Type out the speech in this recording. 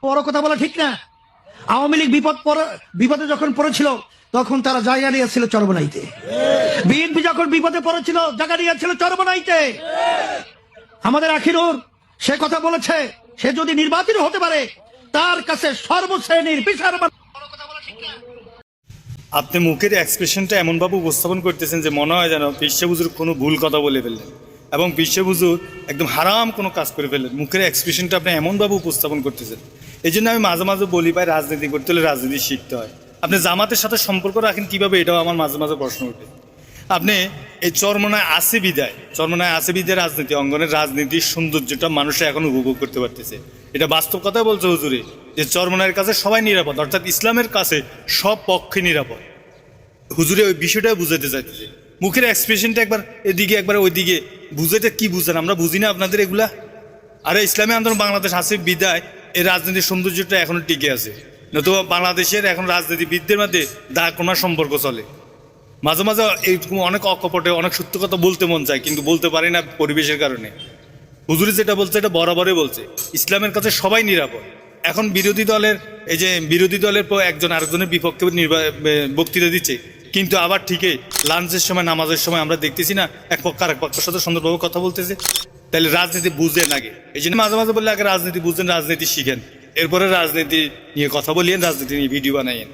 বড় কথা বলা ঠিক না। আওয়ামী লীগ বিপদে যখন পড়েছিল তখন তারা জায়গা নিয়েছিল চরমনাইতে। বিএনপি যখন বিপদে পড়েছিল জায়গা নিয়েছিল চরমনাইতে। আমাদের আখিরুর সে কথা বলেছে, সে যদি নির্বাচিত হতে পারে তার কাছে সর্বশ্রেণীর বিচার। আপনি মুখের এক্সপ্রেশনটা এমনভাবে উপস্থাপন করতেছেন যে মনে হয় যেন পিসা হুজুর কোনো ভুল কথা বলে ফেললেন এবং পিসা হুজুর একদম হারাম কোনো কাজ করে ফেললেন। মুখের এক্সপ্রেশনটা আপনি এমনভাবে উপস্থাপন করতেছেন। এই জন্য আমি মাঝে মাঝে বলি ভাই, রাজনীতি করতে হলে রাজনীতি শিখতে হয়। আপনি জামাতের সাথে সম্পর্ক রাখেন কীভাবে, এটাও আমার মাঝে মাঝে প্রশ্ন ওঠে। আপনি এই চরমনায় আছে বিদায় রাজনীতি অঙ্গনের রাজনীতির সৌন্দর্যটা মানুষ এখন উপভোগ করতে পারতেছে। এটা বাস্তব কথা বলছে হুজুরে, যে চরমনায়ের কাছে সবাই নিরাপদ, অর্থাৎ ইসলামের কাছে সব পক্ষে নিরাপদ। হুজুরে ওই বিষয়টা বুঝাতে চাইতেছে। মুখের এক্সপ্রেশনটা একবার এদিকে একবার ওইদিকে, বুঝাতে কি বুঝেন, আমরা বুঝি না আপনাদের এগুলা। আরে ইসলামী আন্দোলন বাংলাদেশ আছে বিদায় এই রাজনীতির সৌন্দর্যটা এখনো টিকে আছে, নতুবা বাংলাদেশের এখন রাজনীতিবিদদের মধ্যে দা কোনো সম্পর্ক চলে। মাঝে মাঝে এইরকম অনেক অকপটে অনেক সত্য কথা বলতে মন চায়, কিন্তু বলতে পারি না পরিবেশের কারণে। হুজুরি যেটা বলছে এটা বরাবরই বলছে, ইসলামের কাছে সবাই নিরাপদ। এখন বিরোধী দলের পর একজন আরেকজনের বিপক্ষে বক্তৃতা দিচ্ছে, কিন্তু আবার ঠিকই লাঞ্চের সময় নামাজের সময় আমরা দেখতেছি না এক পক্ষ আর এক পক্ষের সাথে সুন্দরভাবে কথা বলতেছে। তাহলে রাজনীতি বুঝেন আগে। এই জন্য মাঝে মাঝে বললে আগে রাজনীতি বুঝেন, রাজনীতি শিখেন, এরপরে রাজনীতি নিয়ে কথা বলিয়েন, রাজনীতি নিয়ে ভিডিও বানাইয়েন।